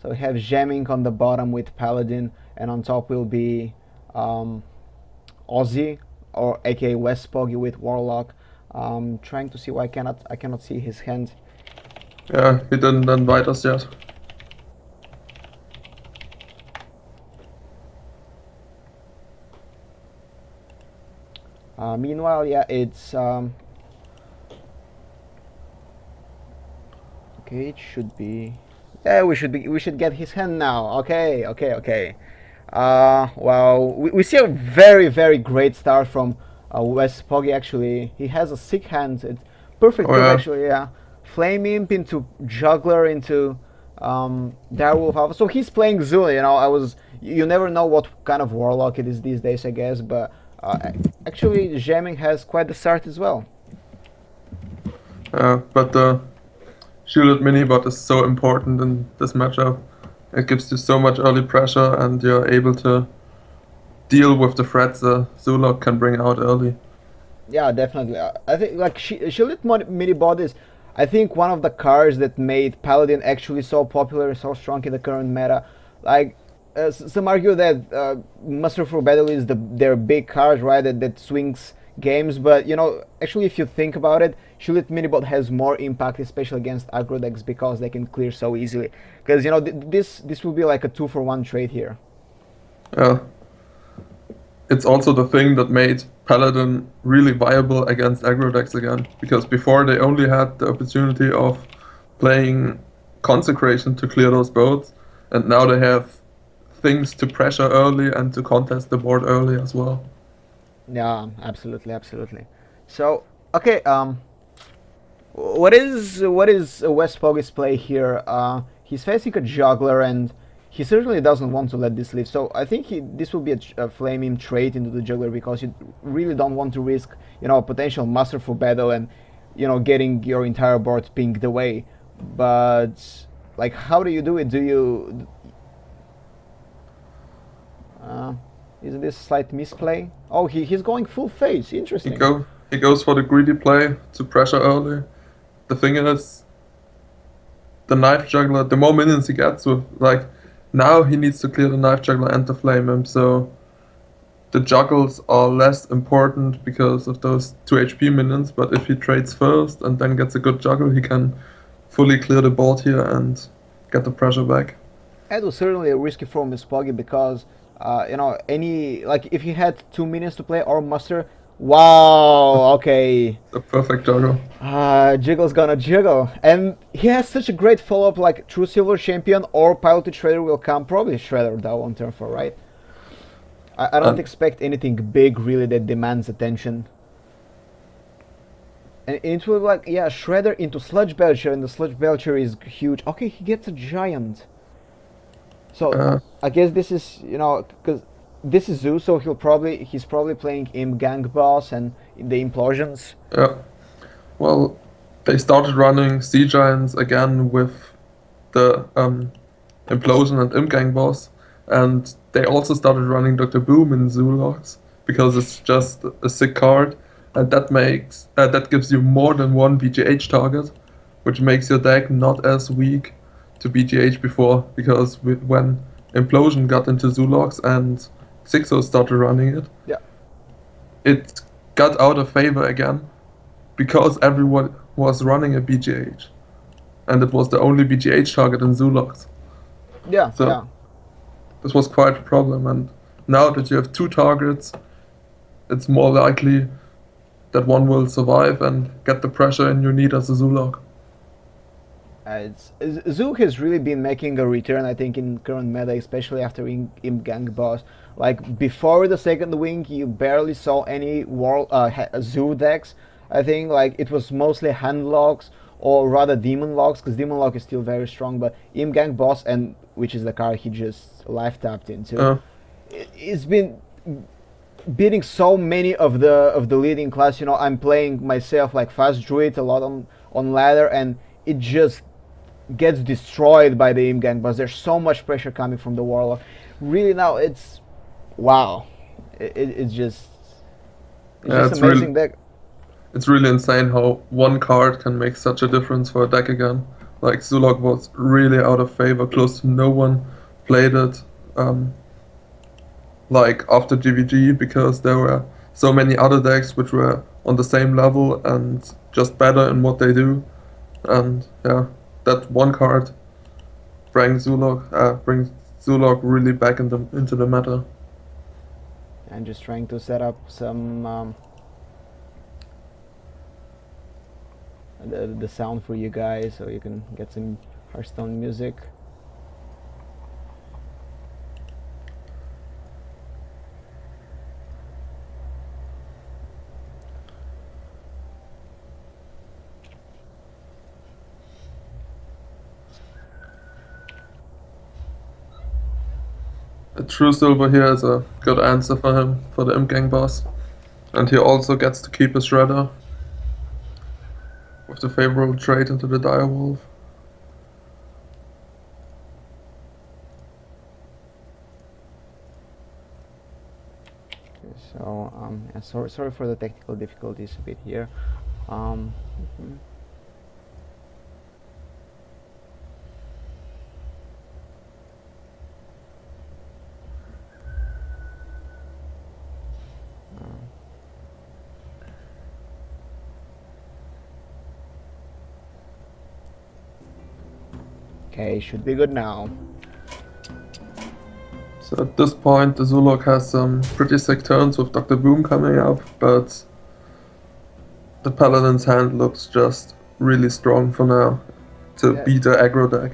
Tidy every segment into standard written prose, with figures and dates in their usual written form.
So we have Zheming on the bottom with Paladin, and on top will be Ozzy, or aka Wespogi with Warlock. Trying to see why I cannot see his hand. Yeah, he didn't invite us yet. Meanwhile, yeah, it's okay. It should be. Yeah, we should get his hand now. Okay, okay, okay. Well, we see a very great start from Wespogi. Actually, he has a sick hand. It's perfect Oh build yeah, actually. Yeah, Flame Imp into Juggler into Direwolf Alpha. So he's playing Zul. You never know what kind of Warlock it is these days, I guess. But actually, Zheming has quite the start as well. but the shielded mini bot is so important in this matchup. It gives you so much early pressure, and you're able to deal with the threats the Zulok can bring out early. Yeah, definitely. I think like Shielded Mini Bot is, I think, one of the cards that made Paladin actually so popular and so strong in the current meta. Like, some argue that Muster for Battle is their big card, right? That swings games, but actually, if you think about it, Shielded Minibot has more impact, especially against aggro decks, because they can clear so easily. Because this will be like a 2-for-1 trade here. Yeah. It's also the thing that made Paladin really viable against aggro decks again, because before they only had the opportunity of playing Consecration to clear those boards, and now they have things to pressure early and to contest the board early as well. Yeah, absolutely, absolutely. So, okay, what is Wespogi's play here? He's facing a juggler, and he certainly doesn't want to let this live. So I think this will be a flame him trade into the juggler, because you really don't want to risk, a potential masterful battle and, getting your entire board pinged away. But like, how do you do it? Do you? Isn't this a slight misplay? Oh, he's going full face. He Interesting. go he goes for the greedy play to pressure early. The thing is, the knife juggler, the more minions he gets with, like, now he needs to clear the knife juggler and the flame imp, so the juggles are less important because of those 2 HP minions, but if he trades first and then gets a good juggle, he can fully clear the board here and get the pressure back. That was certainly a risky for Wespogi, because any, like, if he had 2 minutes to play or muster. Wow. Okay. The perfect juggle. Jiggle's gonna jiggle, and he has such a great follow-up. Like, True Silver Champion or Piloted Shredder will come. Probably Shredder though on turn 4, right? I don't And expect anything big really that demands attention. And it will be like, yeah, Shredder into Sludge Belcher, and the Sludge Belcher is huge. Okay, he gets a giant. So uh, I guess this is, because this is Zoo, so he's probably playing Imp Gang Boss and the Implosions. yeah. Well, they started running Sea Giants again with the Implosion and Imgang boss, and they also started running Dr. Boom in Zulux because it's just a sick card, and that gives you more than one BGH target, which makes your deck not as weak to BGH before, because when Implosion got into Zulux and Sixo started running it, Yeah. it got out of favor again because everyone was running a BGH, and it was the only BGH target in Zulux. Yeah, So yeah. this was quite a problem, and now that you have 2 targets, it's more likely that one will survive and get the pressure in you need as a Zulok. Zoo has really been making a return, I think, in current meta, especially after Imp Gang Boss. Like, before the second wing, you barely saw any Zoo decks. I think like it was mostly hand locks, or rather demon locks, because demon lock is still very strong. But Imp Gang Boss, and which is the card he just life tapped into, Uh, it's been beating so many of the leading class. I'm playing myself like fast druid a lot on ladder, and it just gets destroyed by the Imp Gang Boss. There's so much pressure coming from the warlock. Really, now it's wow. It's just yeah, it's amazing really deck. it's really insane how one card can make such a difference for a deck again. Like Zulog was really out of favor, close to no one played it. Like after GVG, because there were so many other decks which were on the same level and just better in what they do. And yeah, that one card brings Zulog really back into the meta. And just trying to set up some the sound for you guys so you can get some Hearthstone music. A True Silver here is a good answer for him for the Imp Gang boss. And he also gets to keep his Shredder with the favorable trade into the Direwolf. So yeah, sorry for the technical difficulties a bit here. Mhm. Okay, should be good now. So at this point, the Zulog has some pretty sick turns with Dr. Boom coming up, but the Paladin's hand looks just really strong for now to Yeah. beat the aggro deck.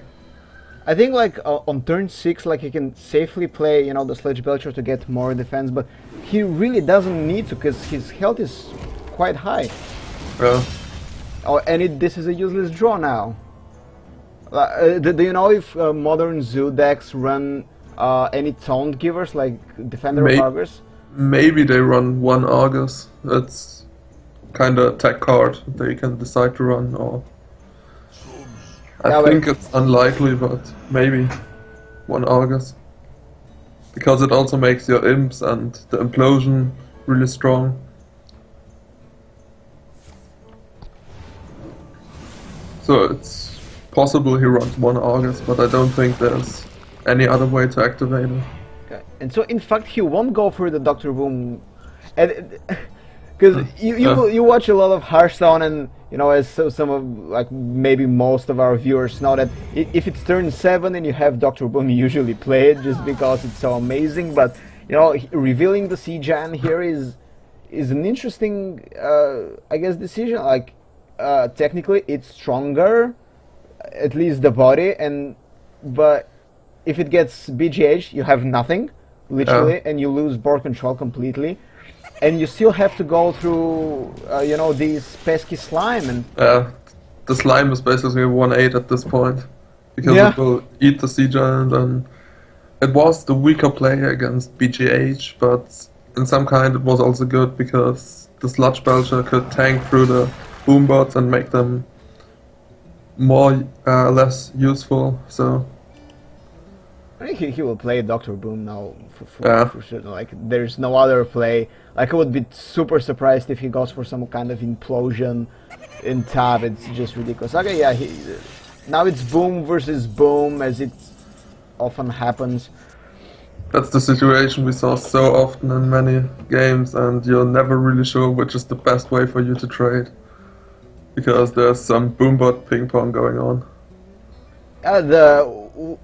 I think like on turn 6, like he can safely play, you know, the Sledge Belcher to get more defense, but he really doesn't need to because his health is quite high. Yeah. Oh, and this is a useless draw now. Do you know if modern Zoo decks run any taunt givers like Defender of Argus? Maybe they run one Argus. It's kind of a tech card they can decide to run, or Yeah, I think it's unlikely, but maybe one Argus. Because it also makes your imps and the implosion really strong. So it's possible he runs one Argus, but I don't think there's any other way to activate it. Okay. And so in fact he won't go for the Dr. Boom, and because you watch a lot of Hearthstone, and you know, as some of, like maybe most of our viewers know, that if it's turn 7 and you have Dr. Boom, you usually play it just because it's so amazing. But you know, revealing the Sejan here is an interesting, I guess, decision. Like technically it's stronger, at least the body, but if it gets BGH, you have nothing, literally, and you lose board control completely, and you still have to go through, you know, these pesky slime. And the slime is basically 1/8 at this point, because Yeah. it will eat the sea giant, and it was the weaker player against BGH, but in some kind it was also good because the Sludge Belcher could tank through the boom bots and make them more less useful. So I think he will play Dr. Boom now Yeah. for sure. Like, there's no other play. Like, I would be super surprised if he goes for some kind of implosion in tab. It's just ridiculous. Okay, yeah, now it's Boom versus Boom, as it often happens. that's the situation we saw so often in many games, and you're never really sure which is the best way for you to trade, because there's some boombot ping pong going on.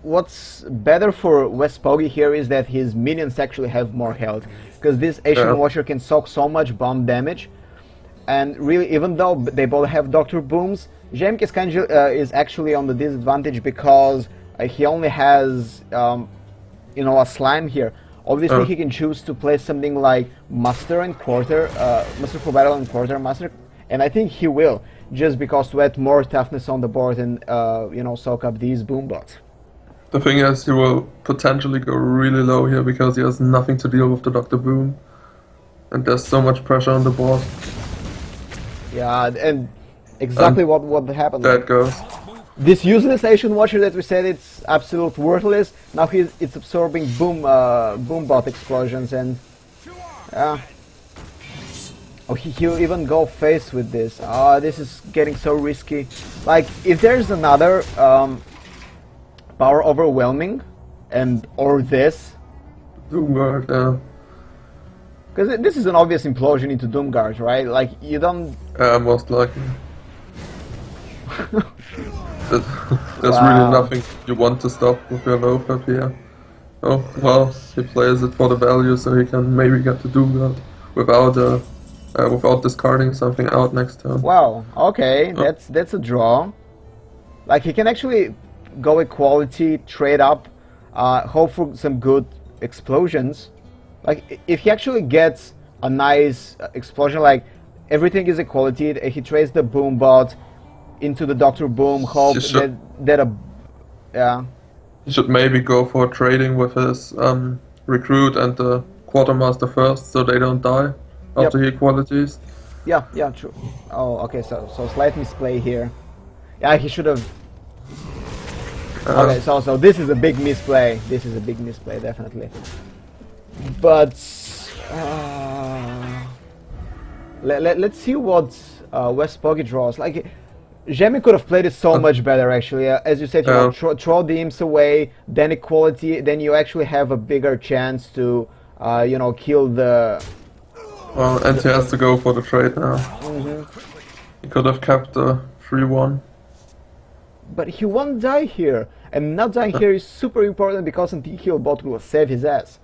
What's better for Wespogi here is that his minions actually have more health, because this Asian Watcher can soak so much bomb damage, and really, even though they both have Dr. Booms, Zheming is actually on the disadvantage because he only has you know, a slime here. Obviously, he can choose to play something like Muster and Quarter, Muster for Battle and Quartermaster, and I think he will, just because to add more toughness on the board and you know, soak up these boom bots. The thing is, he will potentially go really low here because he has nothing to deal with the Dr. Boom, and there's so much pressure on the board. Yeah, and exactly what happened. There it goes. This useless Asian Watcher that we said it's absolute worthless, now it's absorbing boom bot explosions, and Oh, he'll even go face with this. Ah, this is getting so risky. Like, if there's another power overwhelming, and or this, Doomguard, yeah. because this is an obvious implosion into Doomguard, right? Like, you don't. Most likely. There's Wow. really nothing you want to stop with your low flip here. Oh, well, he plays it for the value, so he can maybe get the Doomguard without discarding something out next turn. Wow. Okay, Oh. that's a draw. Like, he can actually go equality, trade up, hope for some good explosions. Like, if he actually gets a nice explosion, like everything is equality, he trades the boom bot into the Doctor Boom, hope You should- that a yeah. He should maybe go for trading with his recruit and the quartermaster first, so they don't die after he equalities. Yeah, yeah, true. Oh, okay, so slight misplay here. Yeah, he should have. Okay, so this is a big misplay. This is a big misplay, definitely. But let's see what Wespogi draws. Like, Zheming could have played it so much better, actually. As you said, you know, throw the imps away, then equality, then you actually have a bigger chance to, you know, kill the. Well, and he has to go for the trade now. He could have kept the 3-1. But he won't die here, and not dying here is super important because anti-heal bot will save his ass.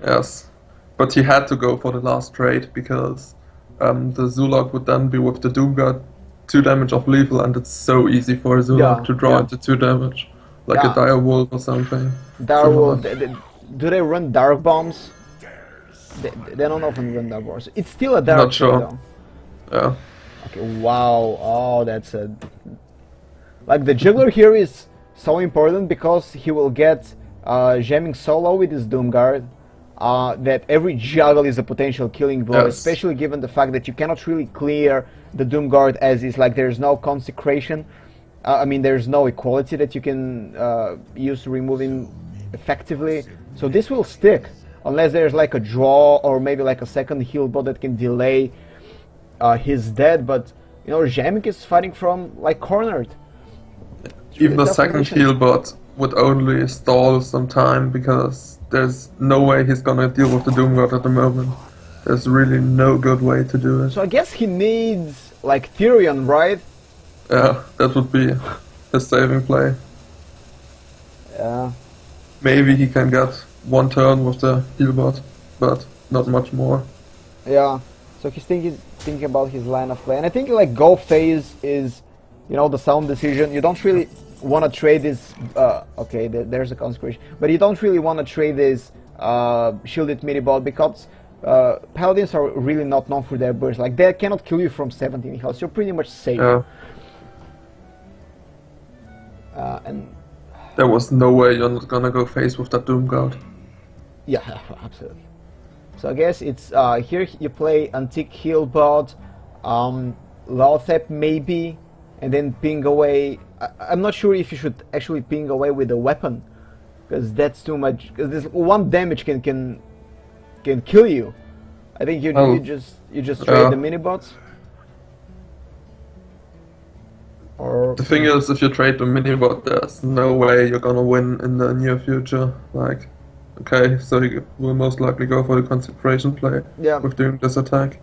Yes, but he had to go for the last trade because the Zulog would then be with the Doomguard 2 damage of lethal, and it's so easy for a Zulog to draw into 2 damage, like a Dire Wolf or something. Direwolf, do they run Dark Bombs? They don't often run Dark Bombs. It's still a Dark Not sure. Though. Yeah. Okay, wow, oh, that's a... Like, the Juggler here is so important because he will get Zheming solo with his Doomguard, that every juggle is a potential killing blow, especially given the fact that you cannot really clear the Doomguard as is, like, there's no consecration. I mean, there's no equality that you can use to remove him effectively. So this will stick, unless there's like a draw or maybe like a second heal bot that can delay his death. But, you know, Zheming is fighting from, like, cornered. Even the second heal bot would only stall some time because there's no way he's gonna deal with the Doomguard at the moment. There's really no good way to do it. So I guess he needs, like, Therion, right? Yeah, that would be his saving play. Yeah. Maybe he can get one turn with the heal bot, but not much more. Yeah. So he's thinking about his line of play. And I think, like, go phase is, you know, the sound decision. You don't really want to trade this. Okay, there's a consecration, but you don't really want to trade this shielded midi bot because paladins are really not known for their burst. Like, they cannot kill you from 17 health. You're pretty much safe. Yeah. And there was no way you're not gonna go face with that Doomguard. yeah, absolutely. So I guess it's here you play Antique Heal bot, Lothep maybe, and then ping away. I'm not sure if you should actually ping away with a weapon, because that's too much. Because this one damage can kill you. I think you just trade the mini bots. Or the thing is, if you trade the mini bot, there's no way you're gonna win in the near future. Like, okay, so you will most likely go for the consecration play with doing this attack,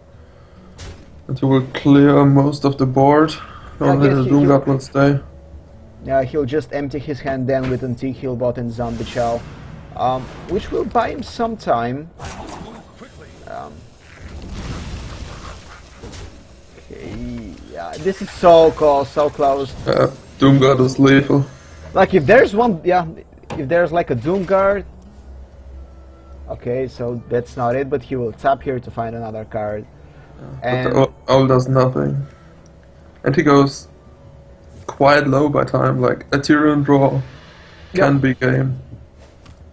and you will clear most of the board. Only the Doomguard will stay. Yeah, he'll just empty his hand then with Antique Heal bot and Zombie Chow, which will buy him some time. Okay, yeah, this is so close, so close. Doomguard is lethal. Like, if there's one, if there's like a Doomguard. Okay, so that's not it, but he will tap here to find another card. But the owl does nothing. And he goes quite low by time, like a Tyrion draw can be game.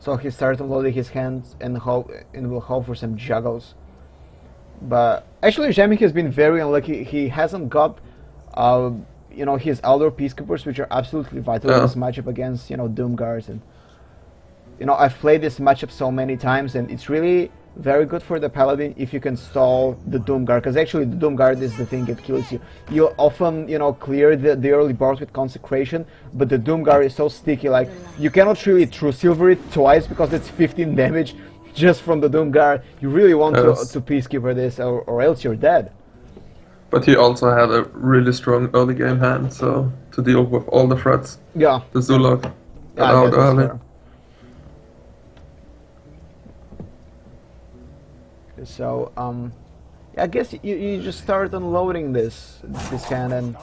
So he starts loading his hands and will hope for some juggles. But actually Zheming has been very unlucky. He hasn't got you know, his Elder Peacekeepers, which are absolutely vital in this matchup against, you know, Doomguards. And you know, I've played this matchup so many times and it's really very good for the Paladin if you can stall the Doom Guard, because actually the Doom Guard is the thing that kills you. You often, you know, clear the early board with Consecration, but the Doom Guard is so sticky, like, you cannot really True Silver it twice because it's 15 damage just from the Doom Guard. You really want to Peacekeeper this, or else you're dead. But he also had a really strong early game hand, so to deal with all the threats. Yeah. The Zulok Yeah, out early. So, I guess you just start unloading this cannon.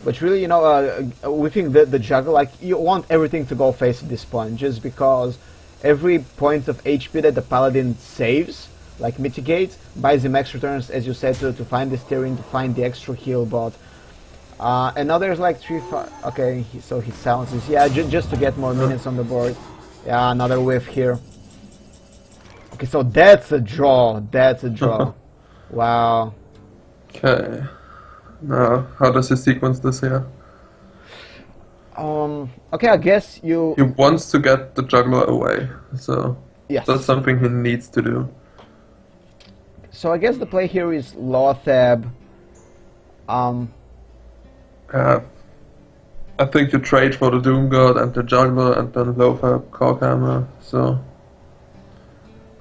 But really, you know, we think that the juggle, like, you want everything to go face at this point, just because every point of HP that the Paladin saves, like mitigates, buys him extra turns, as you said, to find the steering, to find the extra heal bot. And now there's like 3-5. Okay, so he silences. Yeah, just to get more minions on the board. Yeah, another whiff here. Okay, so that's a draw. That's a draw. Wow. Okay. Now, how does he sequence this here? Okay, I guess He wants to get the juggler away, so yes. that's something he needs to do. So I guess the play here is Lothab. I think you trade for the Doom God and the juggler and then Lothab, Corkhammer, so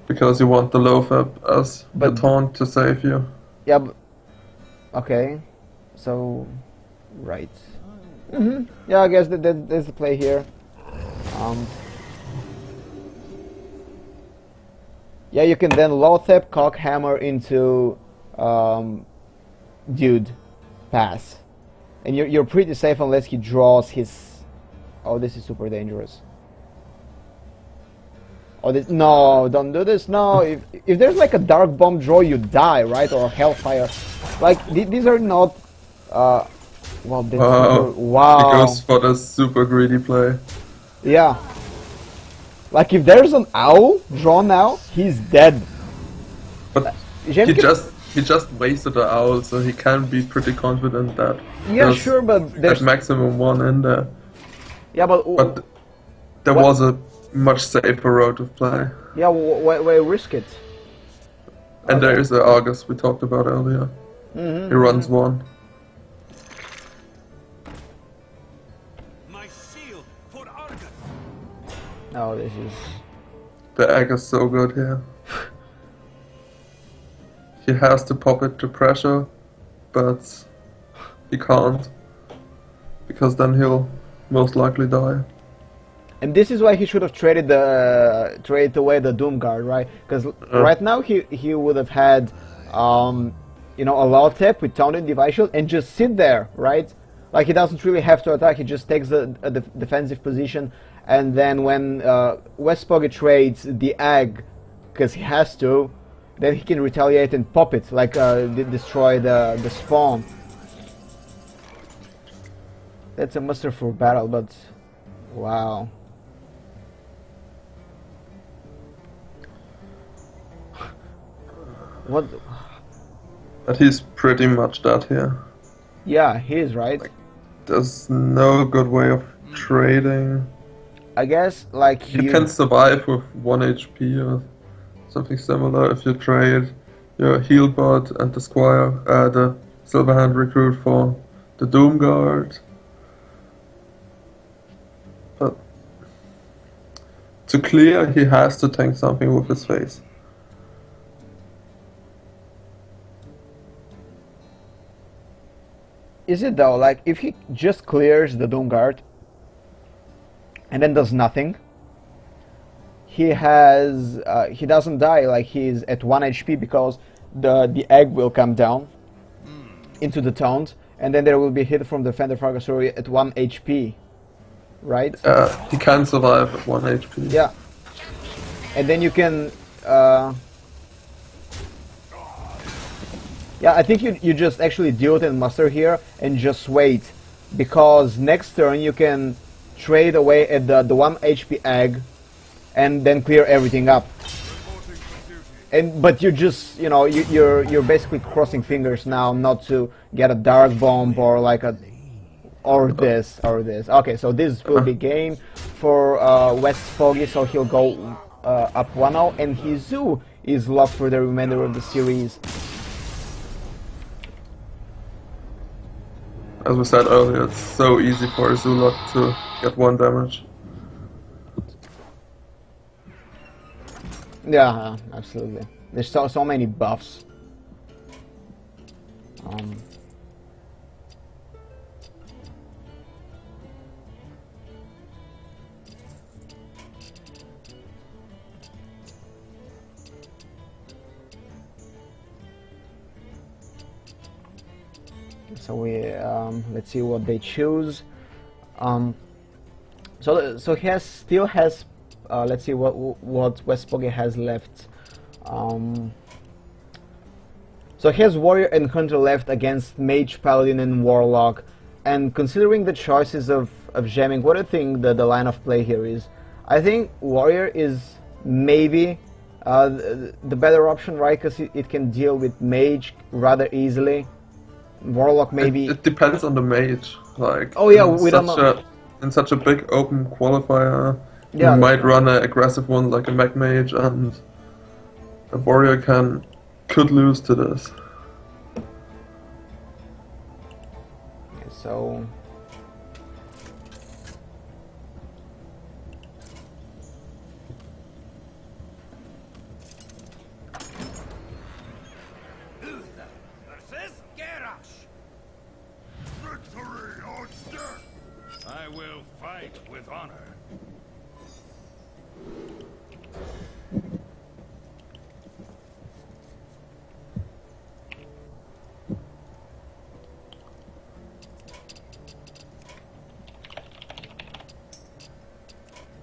because you want the Lothab as the taunt to save you. Yeah, okay. So, right. Yeah, I guess that's the play here. Yeah, you can then Lothab, Cockhammer into Dude, pass, and you're pretty safe unless he draws his. Oh, this is super dangerous. Oh, this, no, don't do this. No, if there's like a Dark Bomb draw, you die, right? Or Hellfire. Like these are not. Well, wow. He goes for the super greedy play. Yeah. Like if there's an owl drawn now, he's dead. But he just wasted the owl, so he can be pretty confident that. Yeah, sure, but there's at maximum one in there. Yeah, but there was a much safer road of play. Yeah, why risk it? And there is the Argus we talked about earlier. He runs one. My shield for Argus. Oh, this is. The egg is so good here. He has to pop it to pressure, but he can't, because then he'll most likely die. And this is why he should have traded away the Doom Guard, right? Because right now he would have had, you know, a Lothab with Taunted Device Shield and just sit there, right? Like he doesn't really have to attack. He just takes the defensive position, and then when Wespogi trades the egg, because he has to, then he can retaliate and pop it, like destroy the spawn. That's a muster for battle, but wow. What? But he's pretty much dead here. Yeah, he is, right? Like, there's no good way of trading. I guess, like you can survive with 1 HP or something similar if you trade your heal bot and the squire, the Silverhand recruit for the Doom Guard. But to clear, he has to tank something with his face. Is it though? Like, if he just clears the Doom Guard and then does nothing, he has he doesn't die. Like, he's at 1 HP because the egg will come down into the taunt, and then there will be a hit from the Defender Fargasori at 1 HP, right? He can survive at 1 HP. Yeah, and then you can. Yeah, I think you just actually deal it and muster here and just wait, because next turn you can trade away at the 1 HP egg and then clear everything up. But you just, you know, you're basically crossing fingers now not to get a Dark Bomb or like or this. Okay, so this will be game for Wespogi, so he'll go up 1-0, and his zoo is locked for the remainder of the series. As we said earlier, it's so easy for a Zulot to get 1 damage. Yeah, absolutely. There's so many buffs. So we let's see what they choose. So he still has. Let's see what Wespogi has left. So he has Warrior and Hunter left against Mage, Paladin, and Warlock. And considering the choices of Zheming, what do you think the line of play here is? I think Warrior is maybe the better option, right? Because it can deal with Mage rather easily. Warlock maybe. It depends on the Mage. Like, oh yeah, we don't know. In such a big open qualifier, yeah, you might run an aggressive one like a Mech Mage, and a Warrior could lose to this. Okay, so I will fight with honor.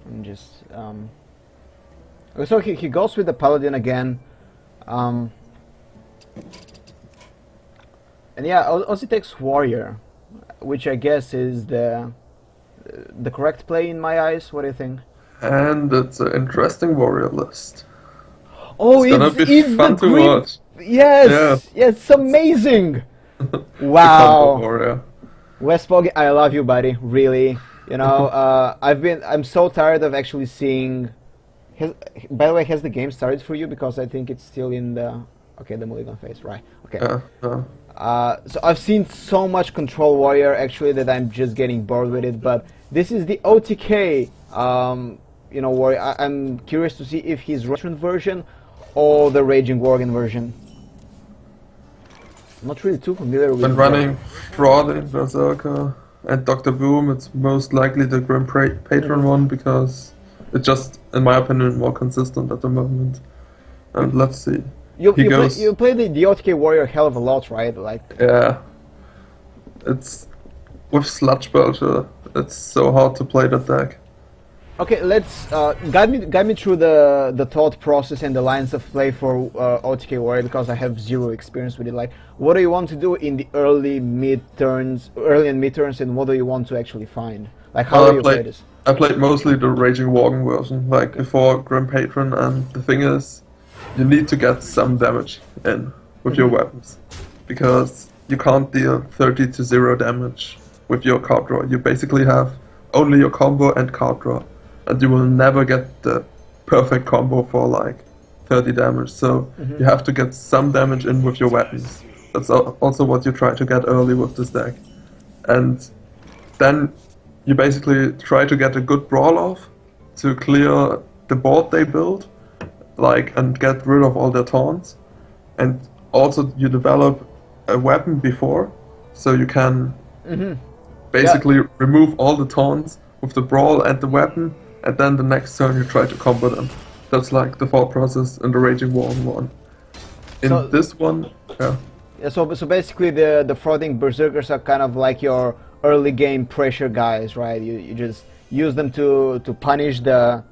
I'm just so he goes with the Paladin again, and yeah, also takes Warrior, which I guess is the correct play in my eyes. What do you think? And it's an interesting Warrior list. Oh, it's gonna be fun to watch. Yes, yeah. It's amazing. Wow, Warrior. Wespogi, I love you, buddy. Really, you know, I'm so tired of actually seeing. By the way, has the game started for you? Because I think it's still in the the mulligan phase, right? Okay. So I've seen so much Control Warrior actually that I'm just getting bored with it. But this is the OTK, Warrior. I'm curious to see if he's Russian version or the Raging Worgen version. I'm not really too familiar with. When running Fraud in Berserker and Dr. Boom, it's most likely the Grim Patron one because it's just, in my opinion, more consistent at the moment. And let's see. You play the OTK Warrior hell of a lot, right? Like, yeah, it's with Sludge Belcher. It's so hard to play that deck. Okay, let's guide me through the thought process and the lines of play for OTK Warrior, because I have zero experience with it. Like, what do you want to do in the early and mid turns, and what do you want to actually find? Like, how do you play this? I played mostly the Raging Worgen version, like before Grim Patron, and the thing is, you need to get some damage in with your weapons, because you can't deal 30 to 0 damage with your card draw. You basically have only your combo and card draw, and you will never get the perfect combo for like 30 damage. So you have to get some damage in with your weapons. That's also what you try to get early with this deck. And then you basically try to get a good brawl off to clear the board they build, and get rid of all their taunts. And also you develop a weapon before, so you can basically remove all the taunts with the brawl and the weapon, and then the next turn you try to combo them. That's like the thought process in the Raging Worgen one. In this one, yeah. So basically the frauding berserkers are kind of like your early game pressure guys, right? You just use them to punish the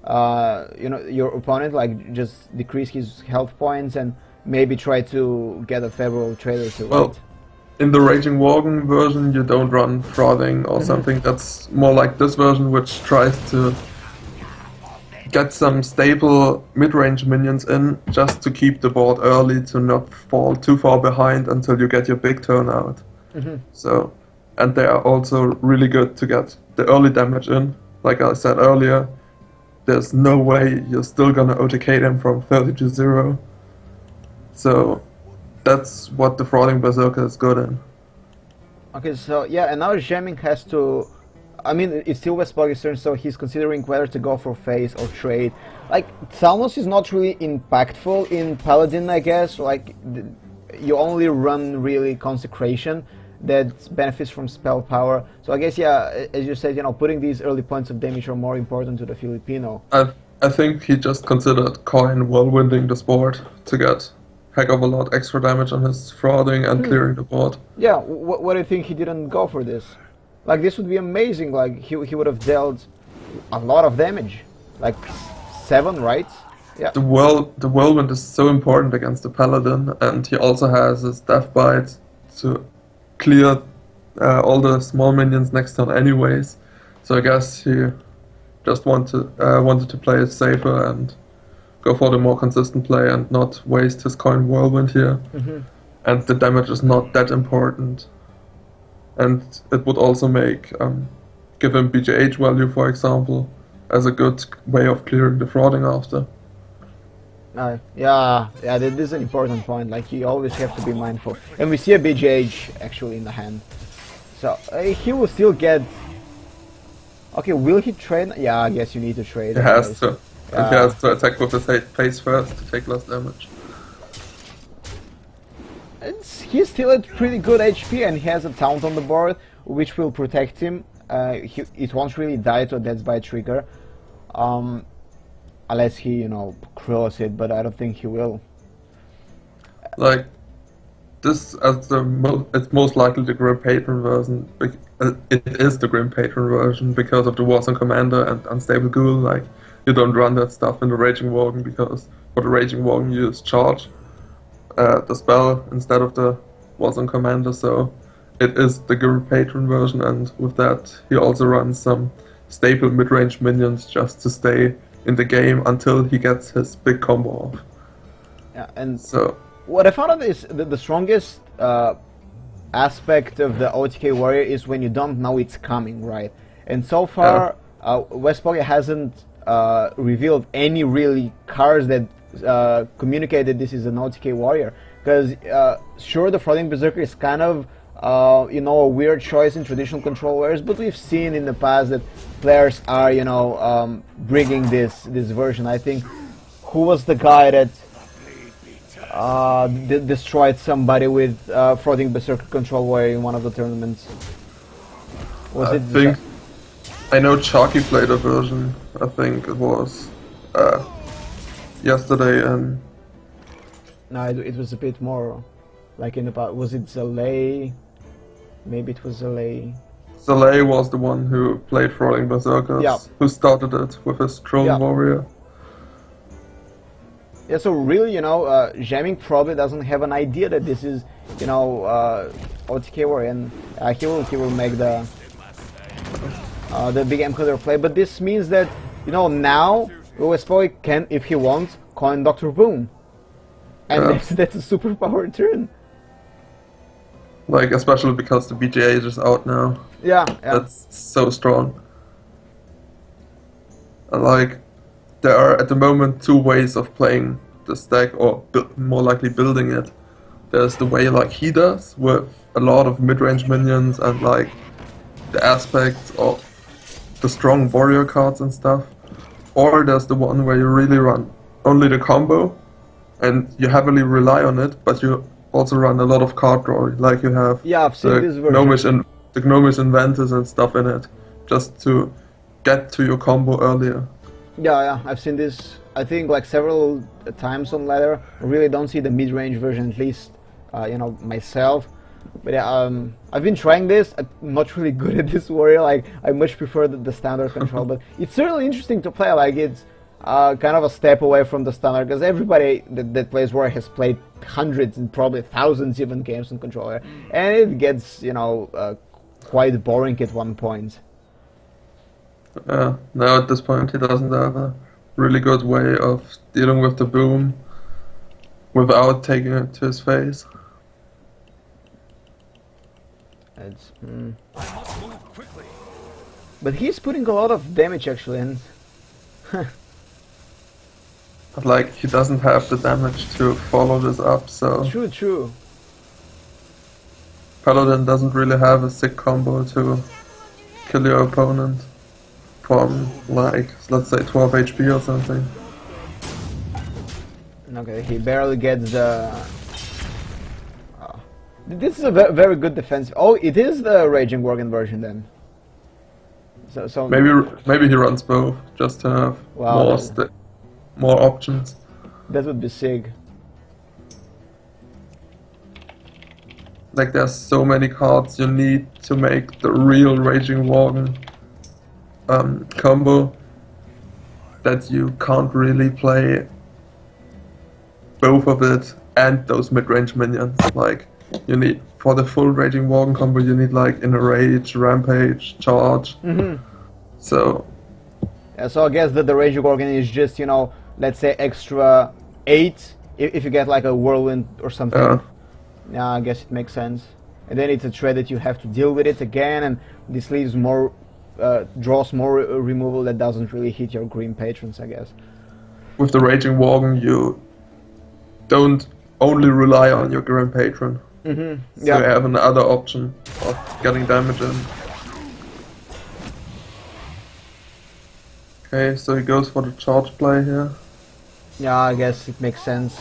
your opponent, like just decrease his health points and maybe try to get a favorable trade or two. Well, in the Raging Worgen version you don't run frauding or something. That's more like this version, which tries to get some stable mid-range minions in just to keep the board early, to not fall too far behind until you get your big turnout. So, and they are also really good to get the early damage in. Like I said earlier, there's no way you're still gonna OTK them from 30 to 0. So that's what the Frauding Berserker is good in. Okay, so yeah, and now Zheming has to. I mean, it's still Wespogi's turn, so he's considering whether to go for face or trade. Like, Thalmos is not really impactful in Paladin, I guess. Like, you only run really Consecration that benefits from spell power. So I guess, yeah, as you said, you know, putting these early points of damage are more important to the Filipino. I think he just considered Coin whirlwinding the board to get heck of a lot extra damage on his frauding and clearing the board. Yeah, what do you think he didn't go for this? Like, this would be amazing. Like, he would have dealt a lot of damage. Like, 7, right? Yeah. The whirlwind is so important against the paladin, and he also has his death bite to clear all the small minions next turn anyways. So I guess he just wanted to play it safer and go for the more consistent play and not waste his coin whirlwind here. And the damage is not that important. And it would also give him BGH value, for example, as a good way of clearing the frauding after. Yeah, that is an important point. Like, you always have to be mindful. And we see a BGH actually in the hand. So, he will still get... Okay, will he trade? Yeah, I guess you need to trade. He has to. And he has to attack with his face first to take less damage. He's still at pretty good HP, and he has a taunt on the board, which will protect him. It won't really die to a Death by Trigger. Unless he, you know, crawls it, but I don't think he will. Like, this as it's most likely the Grim Patron version. It is the Grim Patron version because of the Warzone Commander and Unstable Ghoul. Like, you don't run that stuff in the Raging Worgen because for the Raging Worgen you use charge the spell instead of the Warzone Commander. So it is the Grim Patron version, and with that he also runs some staple mid-range minions just to stay in the game until he gets his big combo off. Yeah, and so what I found out is the strongest aspect of the OTK Warrior is when you don't know it's coming, right? And so far, Wespogi hasn't revealed any really cards that communicated this is an OTK Warrior. Because sure, the Frauding Berserker is kind of you know, a weird choice in traditional control warriors, but we've seen in the past that players are, you know, bringing this version. I think, who was the guy that destroyed somebody with Frauding Berserker control warrior in one of the tournaments? Was I think I know Chalky played a version. I think it was yesterday, and no, it was a bit more like in the past. Was it Zalay? Maybe it was Zalay. Zalay was the one who played Frauding Berserkers, who started it with his Troll Warrior. Yeah, so really, you know, Zheming probably doesn't have an idea that this is, you know, OTK Warrior, and he will make the big M-Cutter play. But this means that, you know, now Wespogi can, if he wants, coin Dr. Boom. And that's a super powered turn. Like, especially because the BGH is out now. Yeah. That's so strong. And like, there are at the moment 2 ways of playing the stack, or more likely building it. There's the way like he does, with a lot of mid-range minions and like the aspects of the strong warrior cards and stuff. Or there's the one where you really run only the combo, and you heavily rely on it, but you also run a lot of card drawing, like you have I've seen this version. the Gnomish Inventors and stuff in it, just to get to your combo earlier. Yeah, I've seen this, I think, like several times on ladder. I really don't see the mid-range version, at least, you know, myself. But yeah, I've been trying this. I'm not really good at this warrior. Like, I much prefer the standard control, but it's certainly interesting to play. Like, it's kind of a step away from the standard, because everybody that plays warrior has played hundreds and probably thousands even games on controller, and it gets, you know, quite boring at one point. Now at this point he doesn't have a really good way of dealing with the boom without taking it to his face. It's, But he's putting a lot of damage actually, and But like, he doesn't have the damage to follow this up, so True, true. Paladin doesn't really have a sick combo to kill your opponent from like, let's say 12 HP or something. Okay, he barely gets the... This is a very good defense. Oh, it is the Raging Worgen version then. So Maybe he runs both just to have Wow. more options. that would be sick. Like, there's so many cards you need to make the real Raging Worgen combo that you can't really play both of it and those mid-range minions. Like, you need, for the full Raging Worgen combo, you need like Enrage, Rampage, Charge. So Yeah, so I guess that the Raging Worgen is just, you know, let's say extra 8 if you get like a Whirlwind or something. Yeah, I guess it makes sense. And then it's a trade that you have to deal with it again, and this leaves more, draws more removal that doesn't really hit your green patrons, I guess. with the Raging Worgen, you don't only rely on your Grim Patron. So Yeah. you have another option of getting damage in. Okay, so he goes for the charge play here. Yeah, I guess it makes sense.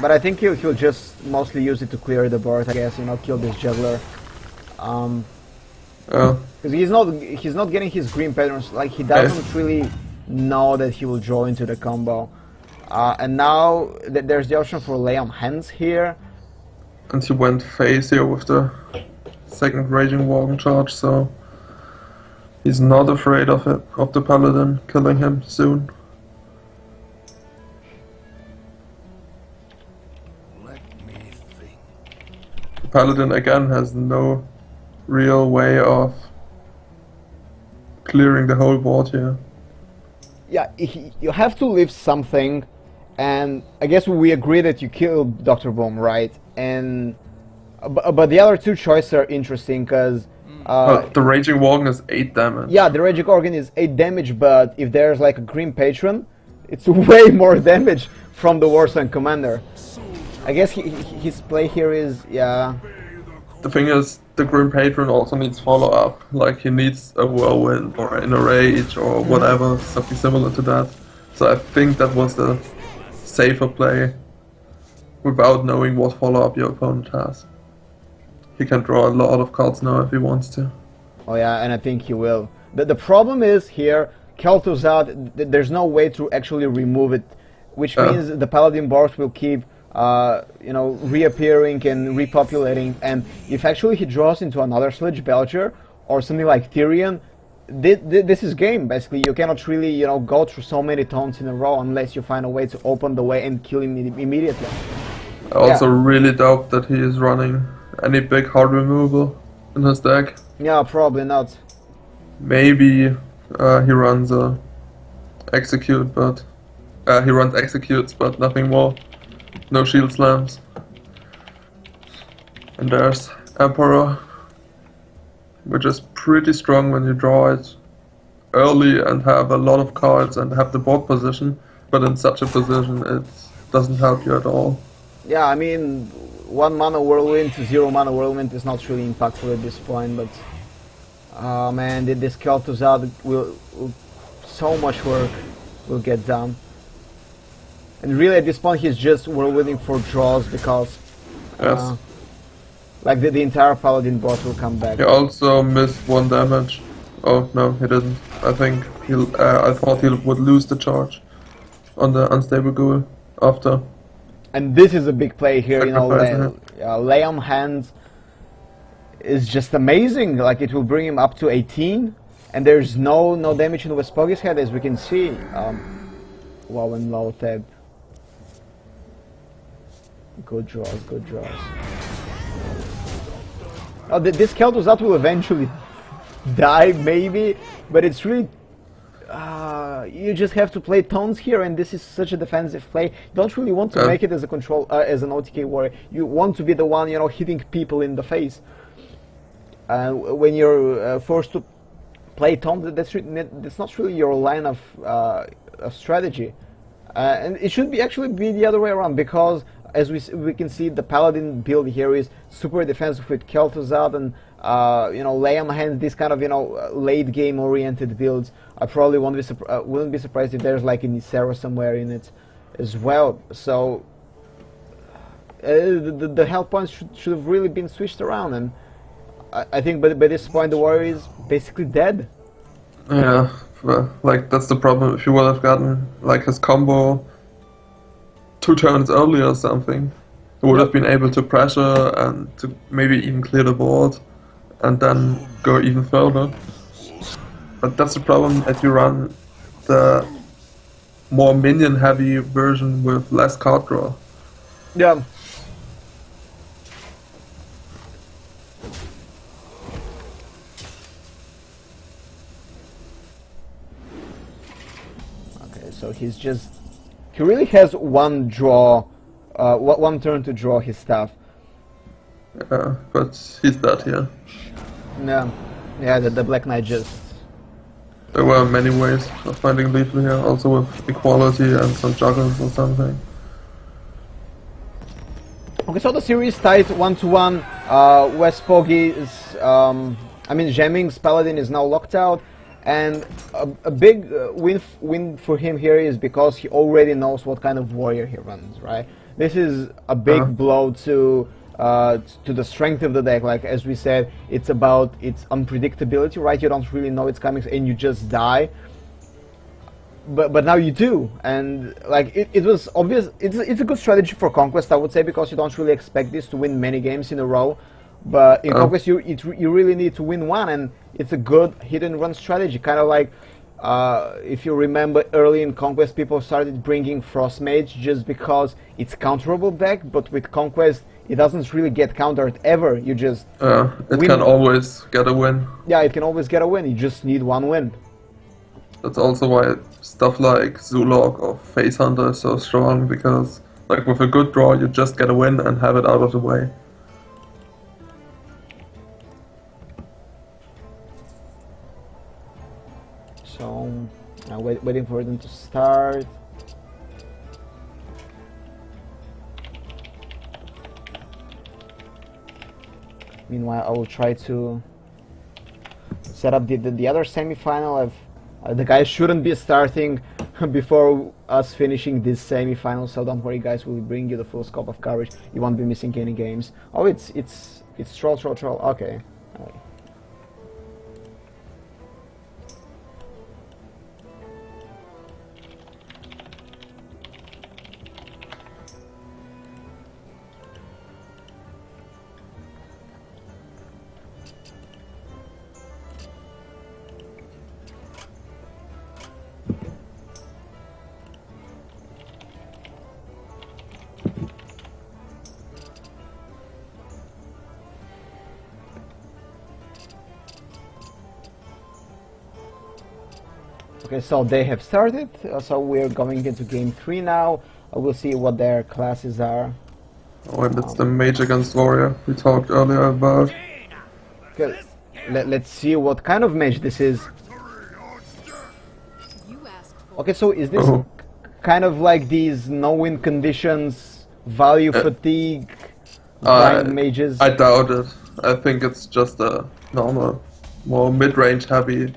But I think he'll just mostly use it to clear the board, I guess, you know, kill this juggler. Because he's not getting his green patterns, like he doesn't really know that he will draw into the combo. And now there's the option for lay on hands here. And he went face here with the second Raging Worgen charge, so he's not afraid of it, of the Paladin killing him soon. Let me think. The Paladin again has no real way of clearing the whole board here. Yeah, you have to leave something, and I guess we agree that you killed Dr. Boom, right? And but the other two choices are interesting because The Raging Worgen is 8 damage. yeah, the Raging Organ is 8 damage, but if there's like a green patron, it's way more damage from the Warsun Commander. I guess his play here is, yeah. The thing is, the Grim Patron also needs follow-up. Like, he needs a Whirlwind or an Enrage or whatever, something similar to that. So I think that was the safer play, without knowing what follow-up your opponent has. He can draw a lot of cards now if he wants to. Oh yeah, and I think he will. The problem is here, Kel'Thuzad, there's no way to actually remove it, which means the Paladin board will keep you know, reappearing and repopulating, and if actually he draws into another Sledge Belcher or something like Tyrion, this is game, basically. You cannot really, you know, go through so many taunts in a row unless you find a way to open the way and kill him immediately. I also really doubt that he is running any big hard removal in his deck. Yeah, probably not. Maybe he runs execute, but he runs executes, but nothing more. No shield slams. And there's Emperor, which is pretty strong when you draw it early and have a lot of cards and have the board position, but in such a position it doesn't help you at all. Yeah, I mean, 1 mana Whirlwind to 0 mana Whirlwind is not really impactful at this point, but man, this Kel'Thuzad will so much work will get done. And really at this point he's just Whirlwinding for draws because like the entire Paladin board will come back. He also missed 1 damage. Oh no, he didn't. I think I thought he would lose the charge on the unstable ghoul after. And this is a big play here, you know, Sacrifice, lay on hands is just amazing. Like, it will bring him up to 18, and there's no damage in Wespogi's head, as we can see. Wow, and low tab. Good draws, good draws. Oh, this Kel'Thuzad will eventually die, maybe, but it's really... you just have to play tones here, and this is such a defensive play. You don't really want to make it as a control, as an OTK warrior. You want to be the one, you know, hitting people in the face. When you're forced to play Tom, that's not really your line of strategy. And it should be actually be the other way around, because as we can see, the Paladin build here is super defensive with Kel'Thuzad and lay on hand, this kind of late game oriented builds. I probably wouldn't be surprised if there's like a Ysera somewhere in it as well. So the health points should have really been switched around, and I think by this point the warrior is basically dead. Yeah, well, like that's the problem. If you would have gotten like his combo 2 turns earlier or something, he would have been able to pressure and to maybe even clear the board and then go even further. But that's the problem if you run the more minion heavy version with less card draw. Yeah. Okay, so he really has one draw, one turn to draw his stuff. Yeah, but he's dead here. Yeah, the Black Knight just... There were many ways of finding lethal here, also with equality and some juggles or something. Okay, so the series tied 1-1. Wespogi is, Zheming's Paladin is now locked out, and a big win for him here is because he already knows what kind of warrior he runs, right? This is a big blow to the strength of the deck. Like as we said, it's about its unpredictability, right? You don't really know it's coming and you just die. But now you do, and like it was obvious. It's a good strategy for Conquest, I would say, because you don't really expect this to win many games in a row. But in Conquest, you really need to win one, and it's a good hit and run strategy. Kind of like if you remember early in Conquest, people started bringing Frost Mage just because it's counterable deck. But with Conquest, it doesn't really get countered ever. You just it can always get a win. Yeah, it can always get a win. You just need one win. That's also why stuff like Zulog or Face Hunter is so strong, because like with a good draw you just get a win and have it out of the way. So now waiting for them to start. Meanwhile, I will try to set up the other semi-final. The guys shouldn't be starting before us finishing this semi-final, so don't worry guys, we'll bring you the full scope of coverage. You won't be missing any games. Oh, it's troll. Okay. Okay, so they have started, so we're going into game 3 now. We'll see what their classes are. Oh, and it's the mage against warrior we talked earlier about. Okay, let's see what kind of mage this is. Okay, so is this kind of like these no-win conditions, value fatigue, blind mages? I doubt it. I think it's just a normal, more mid-range heavy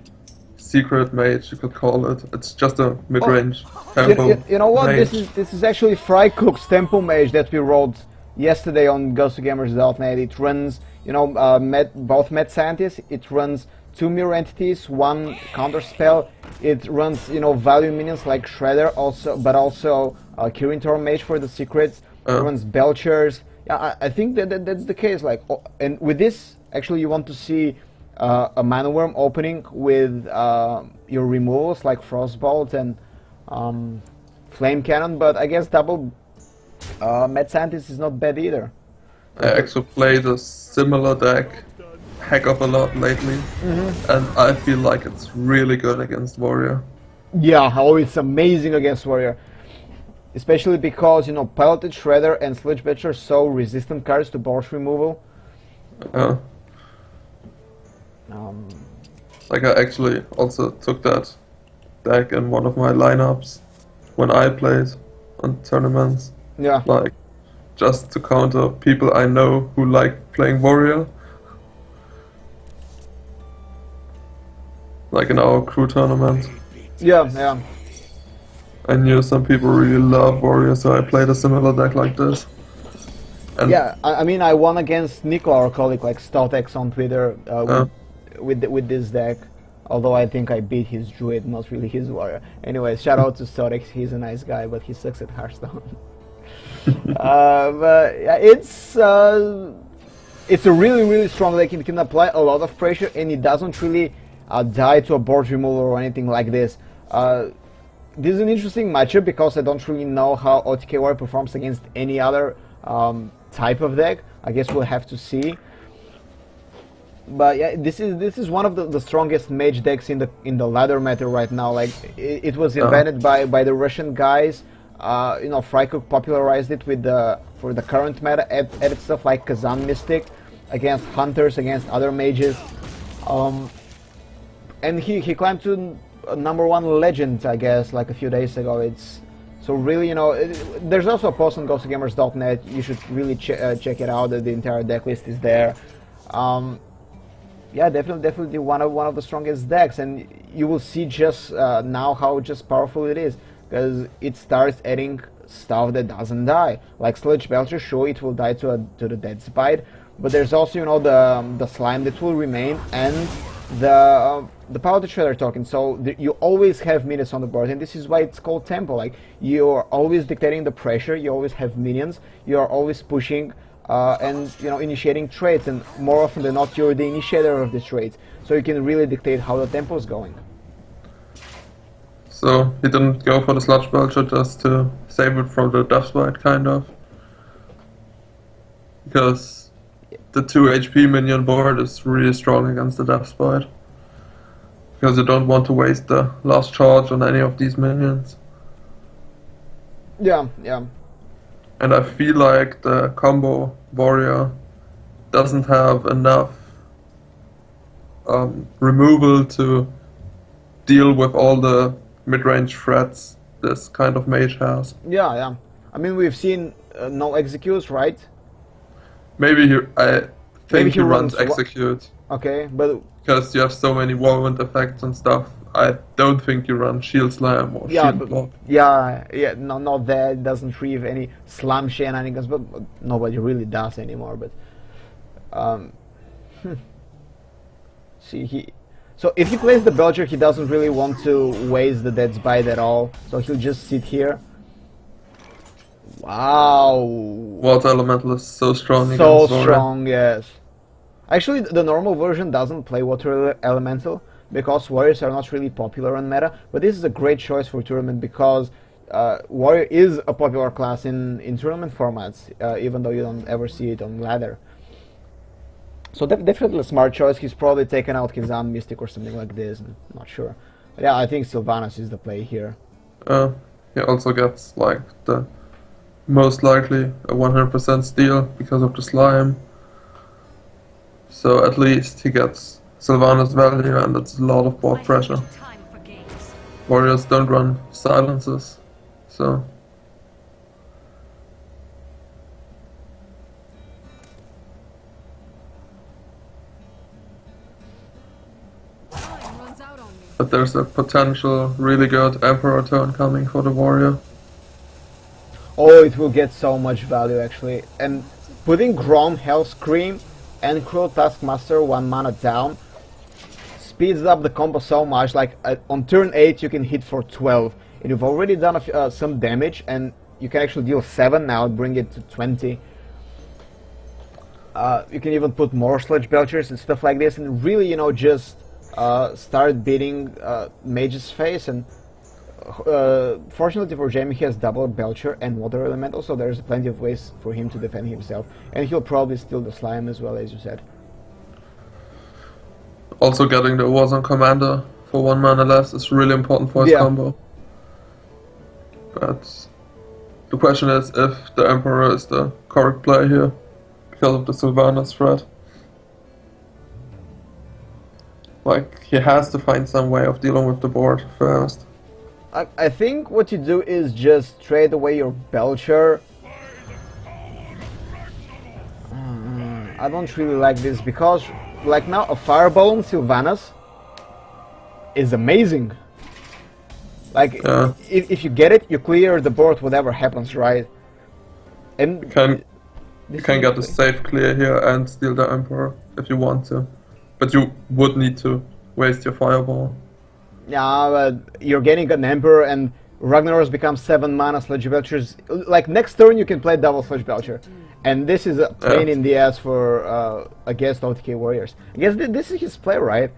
secret mage, you could call it. It's just a mid-range tempo. You know what? Mage. This is actually Frycook's tempo mage that we wrote yesterday on GosuGamers.net. It runs, both Mad Scientists. It runs 2 mirror entities, 1 counter spell. It runs, value minions like Shredder, but also Kirin Tor mage for the secrets. It runs Belchers. Yeah, I think that's the case. Like, and with this, actually, you want to see a Mana Worm opening with your removals like Frostbolt and Flame Cannon, but I guess double Mad Scientist is not bad either. I actually played a similar deck heck of a lot lately, and I feel like it's really good against warrior. Yeah, it's amazing against warrior. Especially because, Piloted Shredder and Sludge Batch are so resistant cards to boss removal. Like I actually also took that deck in one of my lineups when I played on tournaments. Yeah. Like just to counter people I know who like playing warrior. Like in our crew tournament. Yeah. I knew some people really love warrior, so I played a similar deck like this. And Yeah, I mean, I won against Nico, our colleague, like StoutX on Twitter, with this deck. Although I think I beat his druid, not really his warrior. Anyways, shout out to StoutX. He's a nice guy, but he sucks at Hearthstone. But yeah, it's a really strong deck. It can apply a lot of pressure, and it doesn't really die to a board removal or anything like this. This is an interesting matchup because I don't really know how OTK Warrior performs against any other type of deck. I guess we'll have to see. But yeah, this is one of the strongest mage decks in the ladder meta right now. Like it was invented by the Russian guys. Frycook popularized it for the current meta. Added stuff like Kazan Mystic against hunters, against other mages, and he climbed to #1 legend, I guess, like a few days ago. It's so really, there's also a post on GosuGamers.net. You should really check it out. The entire deck list is there. Yeah, definitely one of the strongest decks, and you will see just now how just powerful it is, because it starts adding stuff that doesn't die. Like Sludge Belcher, sure, it will die to the Dead Spite, but there's also the slime that will remain, and the Power Shredder token. So you always have minions on the board, and this is why it's called tempo. Like you're always dictating the pressure, you always have minions, you're always pushing and initiating trades, and more often than not you're the initiator of these trades, so you can really dictate how the tempo is going. so he didn't go for the Sludge Belcher just to save it from the Death Spite, kind of. Because the 2 HP minion board is really strong against the Death Spite. Because you don't want to waste the last charge on any of these minions. Yeah. And I feel like the combo warrior doesn't have enough removal to deal with all the mid-range threats this kind of mage has. Yeah. I mean, we've seen no executes, right? Maybe I think he he runs runs execute. Okay, but Because you have so many whirlwind effects and stuff. I don't think you run Shield Slam or yeah, Shield Block. no, not that. It doesn't retrieve any slam shenanigans, but nobody really does anymore. But see, so if he plays the Belcher, he doesn't really want to waste the Dead Spite at all, so he'll just sit here. Wow, Water Elemental is so strong so against Warrior. strong, yes. Actually, the normal version doesn't play Water Elemental, because warriors are not really popular on meta, but this is a great choice for tournament, because warrior is a popular class in tournament formats, even though you don't ever see it on ladder. So definitely a smart choice. He's probably taken out Kazan Mystic or something like this, I'm not sure. But yeah, I think Sylvanas is the play here. He also gets like the most likely a 100% steal because of the slime. So at least he gets Sylvanas value, and it's a lot of board pressure. Warriors don't run silences, so but there's a potential really good Emperor turn coming for the Warrior. Oh, it will get so much value actually. And putting Grom, Hellscream, and Cruel Taskmaster 1 mana down speeds up the combo so much. Like on turn 8 you can hit for 12, and you've already done some damage, and you can actually deal 7 now and bring it to 20. You can even put more Sludge Belchers and stuff like this, and really, just start beating Mage's face. And fortunately for Zheming, he has double Belcher and Water Elemental, so there's plenty of ways for him to defend himself, and he'll probably steal the slime as well, as you said. Also getting the Warzone Commander for 1 mana less is really important for his combo. But the question is if the Emperor is the correct play here, because of the Sylvanas threat. Like, he has to find some way of dealing with the board first. I think what you do is just trade away your Belcher. I don't really like this because, like now, a Fireball on Sylvanas is amazing. Like, Yeah. if you get it, you clear the board, whatever happens, right? And You can get a safe clear here and steal the Emperor if you want to. But you would need to waste your Fireball. yeah, but you're getting an Emperor and Ragnaros becomes 7 mana Sludge Belchers. Like next turn you can play double Sludge Belcher. And this is a pain in the ass for against OTK Warriors. I guess this is his play, right?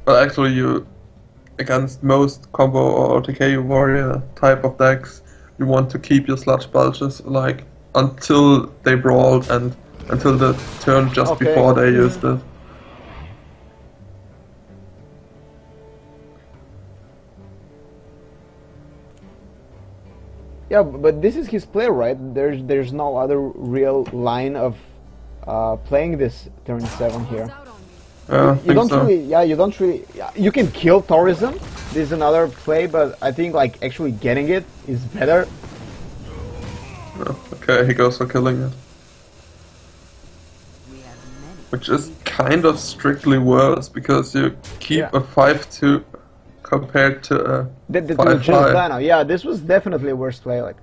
But actually you, against most combo or OTK warrior type of decks, you want to keep your Sludge Belchers like until they brawled and until the turn just Okay. before they used it. Yeah, but this is his play, right? There's no other real line of playing this turn 7 here. Yeah, I You think don't so. really, yeah, you don't really. Yeah, you can kill tourism. This is another play, but I think like actually getting it is better. Yeah, okay, he goes for killing it. We have many. Which is kind of strictly worse because you keep Yeah. a 5-2 compared to a That will 5-5. just die now. Yeah, this was definitely a worse play. Like,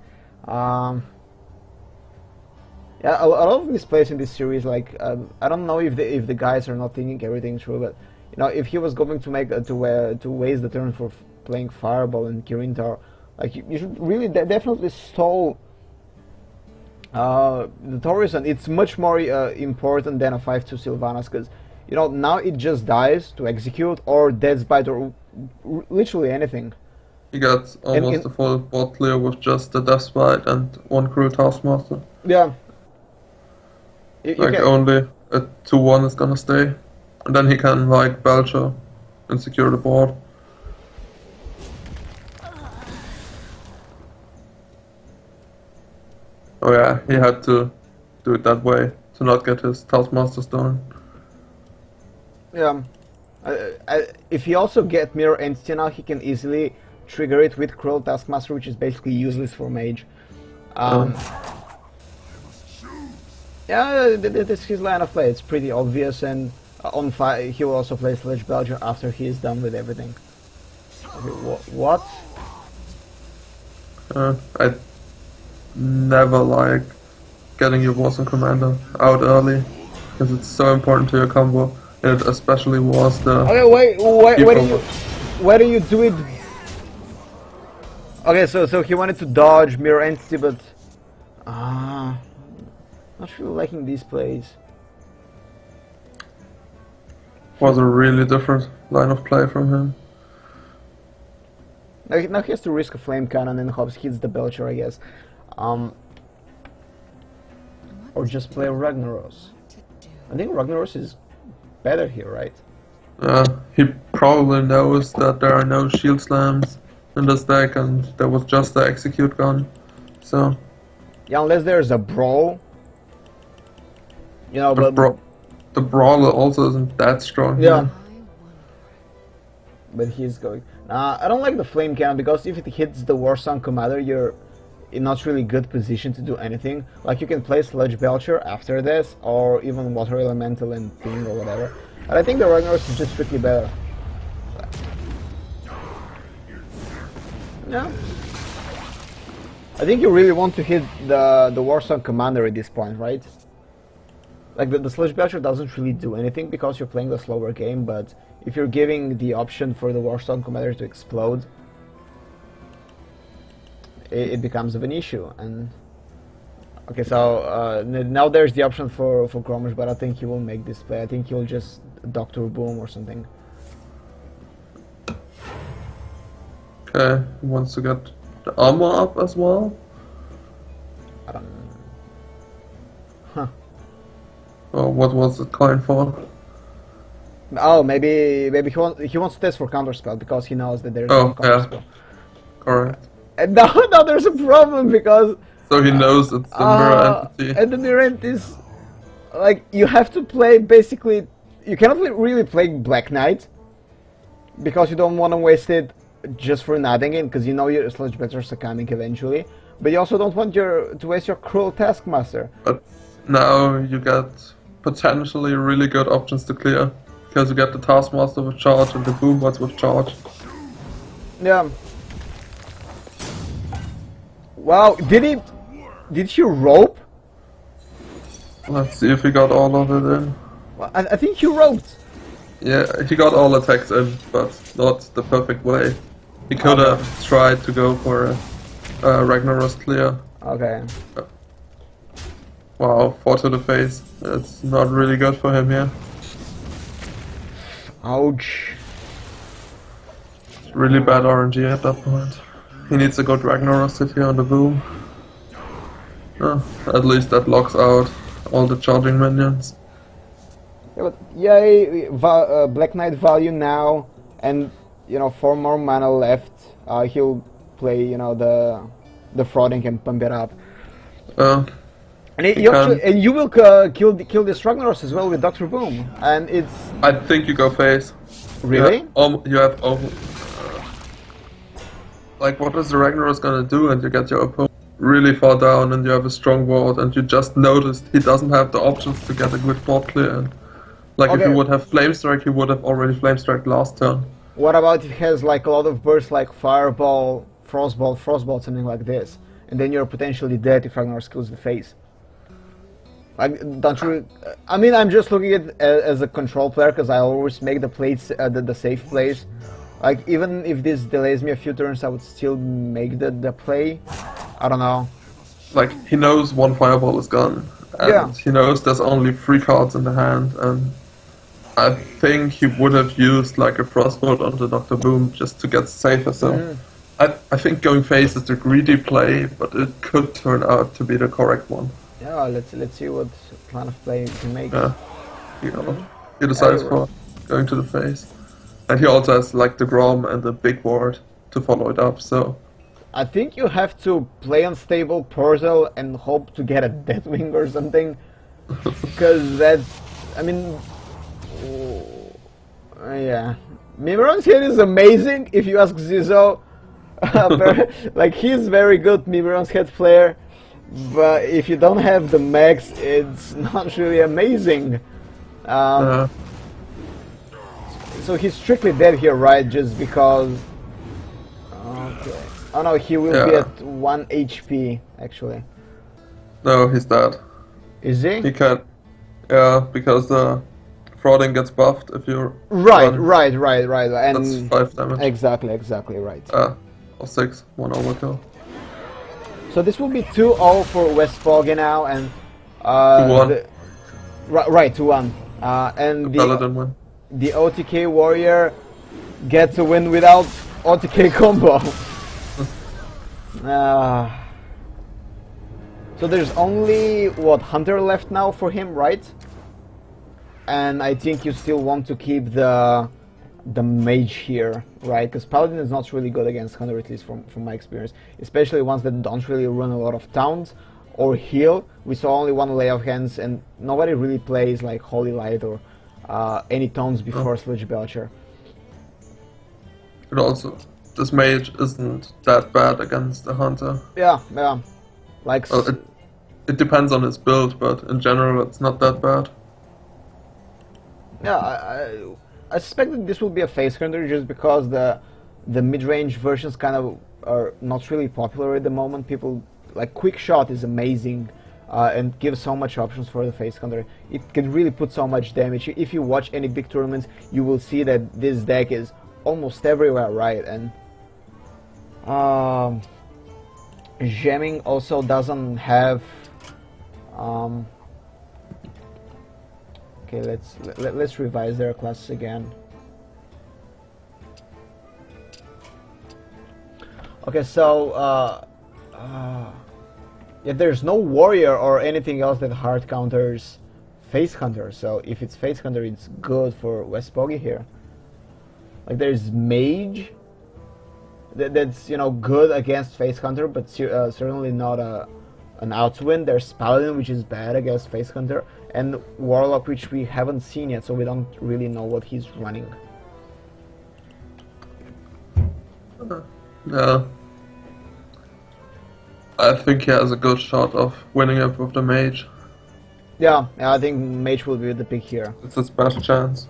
yeah, a lot of these plays in this series, like, I don't know if the guys are not thinking everything through, but you know, if he was going to make to waste the turn for playing Fireball and Kirin Tower, like you should really definitely stall the Taurus, and it's much more important than a 5-2 Sylvanas, because you know now it just dies to execute or Death's Bite or literally anything. He got almost a full board clear with just the Death Bite and one Cruel Taskmaster. Yeah. You Like can- only a 2-1 is gonna stay. And then he can like Belcher and secure the board. Oh yeah, he had to do it that way to not get his Taskmaster Stone. Yeah. If he also get Mirror Entity now, he can easily trigger it with Cruel Taskmaster, which is basically useless for Mage. Yeah, this is his line of play. It's pretty obvious, and on fire he will also play Sludge Belcher after he is done with everything. Okay, what? I never like getting your Warzone Commander out early because it's so important to your combo. And it especially was the. Okay, wait, where do you do it? Okay, so he wanted to dodge Mirror Entity, but not really liking these plays. Was a really different line of play from him. Now he has to risk a Flame Cannon and hopes hits the Belcher, I guess. Or just play Ragnaros. I think Ragnaros is better here, right? He probably knows that there are no shield slams in this deck and there was just the execute gun. So Yeah, unless there's a Brawl. You know, the, but the brawler also isn't that strong. yeah. here. But he's going. I don't like the Flame Cannon because if it hits the Warsong Commander, you're in not really good position to do anything. Like you can play Sludge Belcher after this, or even Water Elemental and Ping or whatever. But I think the Ragnaros is just strictly better. Yeah. I think you really want to hit the Warsong Commander at this point, right? Like the Sludge Belcher doesn't really do anything because you're playing the slower game, but if you're giving the option for the Warsong Commander to explode, it becomes of an issue. And okay, so now there's the option for Gromish, but I think he will make this play. I think he'll just Doctor Boom or something. Okay, he wants to get the armor up as well. I don't know. Or what was it coin for? Oh, maybe he wants to test for counterspell because he knows that there's Oh, no counterspell. Correct. And now there's a problem because So he knows it's the mirror entity. and the mirror entity is like you have to play basically you cannot really play Black Knight because you don't want to waste it just for nothing in, because you know your Sludge Batters are coming eventually. But you also don't want to waste your Cruel Taskmaster. But now you get potentially really good options to clear. Because you get the Taskmaster with charge and the Boombots with charge. Yeah. Wow, did he rope? Let's see if he got all of it in. Well, I think he roped. Yeah, he got all attacks in, but not the perfect way. He could have tried to go for a Ragnaros clear. Okay. Wow, 4 to the face. It's not really good for him here. Ouch. It's really bad RNG at that point. He needs a good Ragnaros hit here on the boom. At least that locks out all the charging minions. Yeah, but yay, Black Knight value now, and you know 4 more mana left. He'll play, you know, the frauding and pump it up. And you will kill this Ragnaros as well with Dr. Boom, and it's. I think you go face. Really? You have like, what is the Ragnaros gonna do? And you get your opponent really far down, and you have a strong ward, and you just noticed he doesn't have the options to get a good board clear in. Like, if he would have Flame Strike, he would have already Flame Strike last turn. What about if he has like a lot of bursts like Fireball, Frostbolt, something like this, and then you're potentially dead if Ragnaros kills the face? Like, don't you? I mean, I'm just looking at it as a control player because I always make the plays, the safe plays. Like, even if this delays me a few turns, I would still make the play. I don't know. Like, he knows one Fireball is gone, and he knows there's only 3 cards in the hand, and I think he would have used like a Frostbolt on the Dr. Boom just to get safer. So I think going face is the greedy play, but it could turn out to be the correct one. Yeah, let's see what plan of play he makes. Yeah, he decides for going to the face, and he also has like the Grom and the big ward to follow it up. So I think you have to play Unstable Portal and hope to get a Deathwing or something, because that's, I mean, yeah, Mimiron's hit is amazing if you ask Zizo. Like, he's very good Mimiron's head player, but if you don't have the max, it's not really amazing. So he's strictly dead here, right? Just because. Okay. Oh no, he will be at 1 HP actually. No, he's dead. Is he? He can't. Yeah, because the frauding gets buffed if you. Right. And that's 5 damage. Exactly right. Or 6, 1 overkill. So this will be 2-0 for Wespogi now, and 2-1. Right, 2-1. And Paladin win. The OTK warrior gets a win without OTK combo. So there's only Hunter left now for him, right? And I think you still want to keep the mage here, right? Because Paladin is not really good against Hunter, at least from my experience, especially ones that don't really run a lot of towns or heal. We saw only 1 lay of hands, and nobody really plays like Holy Light or any tones before Sludge Belcher. But also, this mage isn't that bad against the hunter. Yeah. Like, it depends on his build, but in general, it's not that bad. Yeah, I suspect that this will be a face hunter just because the mid-range versions kind of are not really popular at the moment. People like Quick Shot is amazing and gives so much options for the face hunter. It can really put so much damage. If you watch any big tournaments, you will see that this deck is almost everywhere, right? And Zheming also doesn't have. Okay, let's revise their classes again. Okay, so yeah, there's no warrior or anything else that hard counters face hunter. So if it's face hunter, it's good for Wespogi here. Like, there's mage that's, you know, good against face hunter, but certainly not a an Outwind. There's Paladin, which is bad against Face Hunter, and Warlock, which we haven't seen yet, so we don't really know what he's running. Yeah. I think he has a good shot of winning it with the Mage. Yeah, I think Mage will be the pick here. It's his best chance.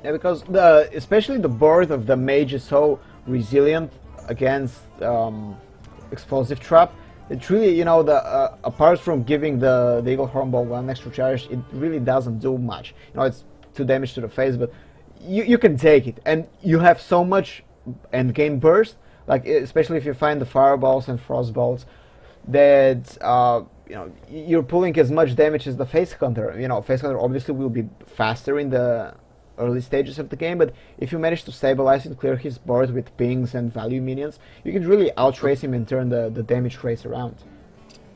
Yeah, because especially the board of the Mage is so resilient against explosive trap. It really, you know, apart from giving the Eagle Hornbow 1 extra charge, it really doesn't do much. You know, it's 2 damage to the face, but you can take it, and you have so much endgame burst, like especially if you find the fireballs and frostbolts, that you know, you're pulling as much damage as the Face Hunter. You know, Face Hunter obviously will be faster in the early stages of the game, but if you manage to stabilize and clear his board with pings and value minions, you can really outrace him and turn the damage race around.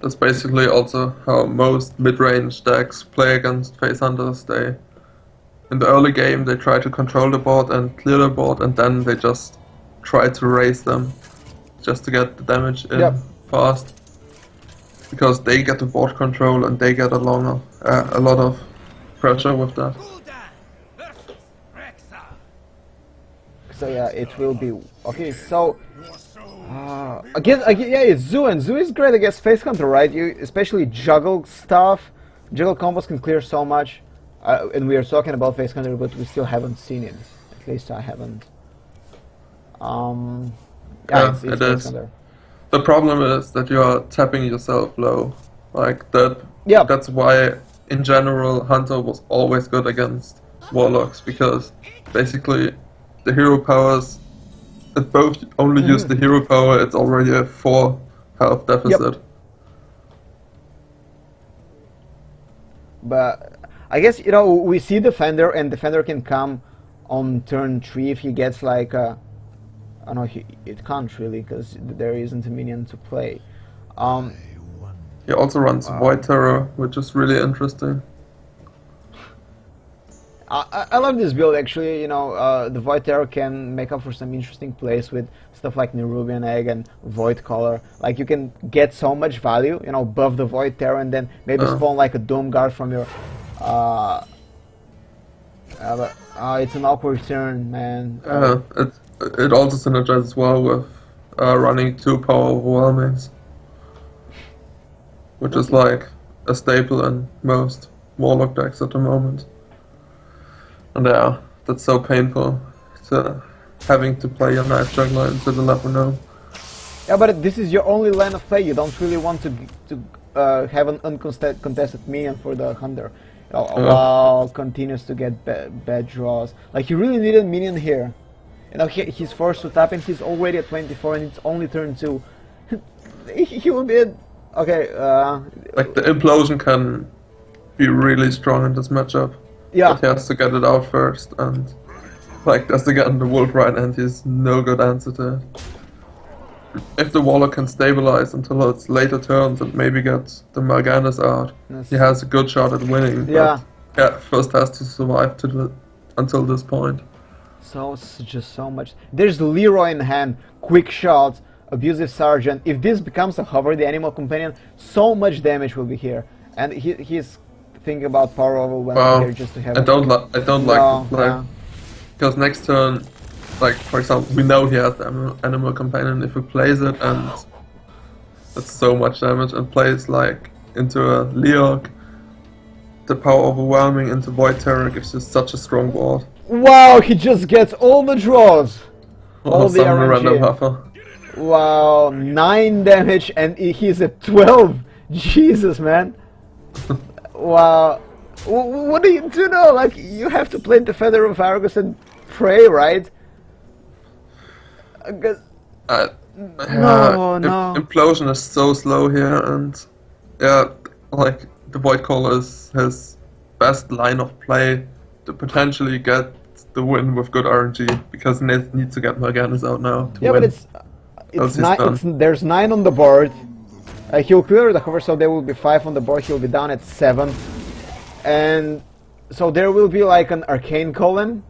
That's basically also how most mid-range decks play against Face Hunters. They, in the early game, they try to control the board and clear the board, and then they just try to raise them just to get the damage in fast. Because they get the board control and they get a lot of pressure with that. So yeah, it will be okay. So again, yeah, it's Zoo, and Zoo is great against Face Hunter, right? You especially juggle stuff. Juggle combos can clear so much, and we are talking about Face Hunter, but we still haven't seen it. At least I haven't. Yeah, it's it Face is. Hunter. The problem is that you are tapping yourself low, like that. Yeah. That's why, in general, Hunter was always good against Warlocks, because basically the hero powers, it both only use the hero power. It's already a 4 health deficit. Yep. But I guess, you know, we see Defender, and Defender can come on turn 3 if he gets like I know it can't really, because there isn't a minion to play. He also runs Void Terror, which is really interesting. I love this build actually. You know, the Void Terror can make up for some interesting plays with stuff like Nerubian Egg and Void Collar. Like, you can get so much value, you know, buff the Void Terror and then maybe spawn like a Doom Guard from your. It's an awkward turn, man. It also synergizes well with running 2 power overwhelmings, which is like a staple in most Warlock decks at the moment. And yeah, that's so painful to having to play your Knife Juggler into the Leper Gnome. Yeah, but this is your only line of play. You don't really want to have an uncontested minion for the Hunter. While continues to get bad draws. Like, you really need a minion here. You know, he's forced to tap and he's already at 24 and it's only turn 2. He will be at... Okay, like, the Implosion can be really strong in this matchup. Yeah. But he has to get it out first, and like, there's again the Wolf right, and he's no good answer to it. If the Warlock can stabilize until its later turns and maybe get the Mal'Ganis out, he has a good shot at winning. Yeah. But yeah, first has to survive until this point. So, just so much. There's Leroy in hand, quick shot, abusive sergeant. If this becomes a hover, the animal companion, so much damage will be here. And he's thinking about power overwhelm here just to have. I don't like the play, because next turn, like, for example, we know he has the animal companion. If he plays it and that's so much damage, and plays like into a Leorc, the power overwhelming into Void Terror gives you such a strong board. Wow, he just gets all the draws. All the summon a random RNG. huffer. Wow, 9 damage and he's at 12. Jesus, man. Wow. What do you do now? Like, you have to play the Feather of Argus and pray, right? No. Implosion is so slow here, and yeah, like, the Void Caller is his best line of play to potentially get the win with good RNG, because he needs to get Mal'Ganis out now to win. But there's 9 on the board. He'll clear the cover, so there will be 5 on the board. He'll be down at 7, and so there will be like an Arcane Golem.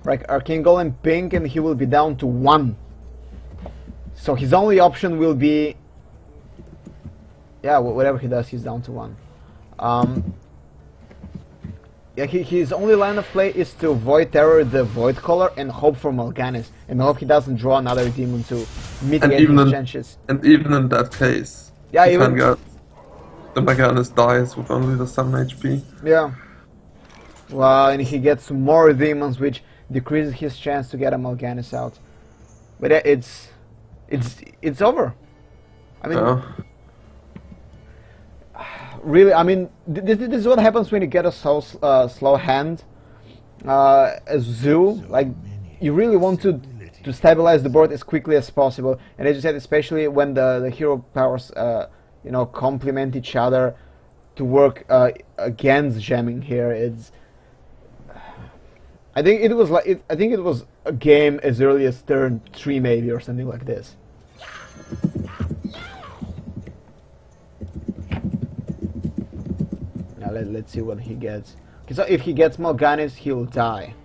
Like Arcane Golem pink, and he will be down to 1. So his only option will be, yeah, whatever he does, he's down to 1. Yeah, his only line of play is to Void Terror the Void Color and hope for Mal'Ganis, and hope he doesn't draw another demon to mitigate his chances. And even in that case, Yeah, he even can get the Mal'Ganis dies with only the 7 HP. yeah. Well, and he gets more demons, which decreases his chance to get a Mal'Ganis out. But yeah, it's over. I mean, Yeah. really, I mean, this is what happens when you get a slow hand. As Zoo, like, you really want to stabilize the board as quickly as possible. And as you said, especially when the hero powers, you know, complement each other to work against Zheming here. I think it was a game as early as turn 3 maybe, or something like this. Now let's see what he gets. Okay, so if he gets Mal'Ganis, he'll die.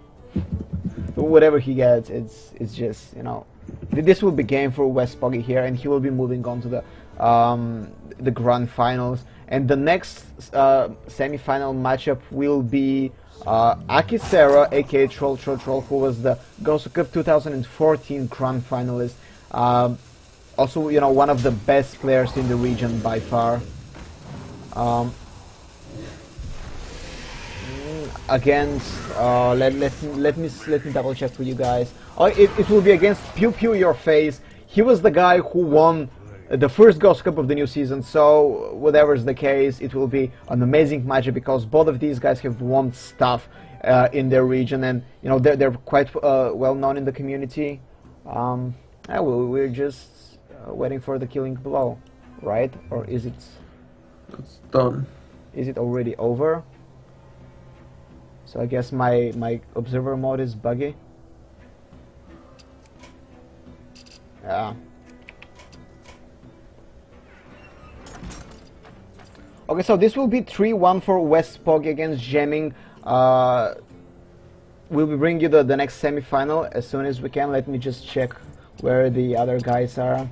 But whatever he gets, it's just, you know, this will be game for Wespogi here, and he will be moving on to the grand finals. And the next semi-final matchup will be Akisera, aka Troll, who was the GosuCup 2014 grand finalist. Also, you know, one of the best players in the region by far. Against let me double check for you guys. Oh, it will be against Pew Pew Your Face. He was the guy who won the first GosuCup of the new season, so whatever's the case, it will be an amazing matchup because both of these guys have won stuff in their region, and you know they're quite well known in the community. Yeah, we're just waiting for the killing blow, right? Or is it? It's done. Is it already over? So I guess my observer mode is buggy. Yeah. Okay, so this will be 3-1 for Wespogi against Zheming. We'll be bringing you the next semi-final as soon as we can. Let me just check where the other guys are.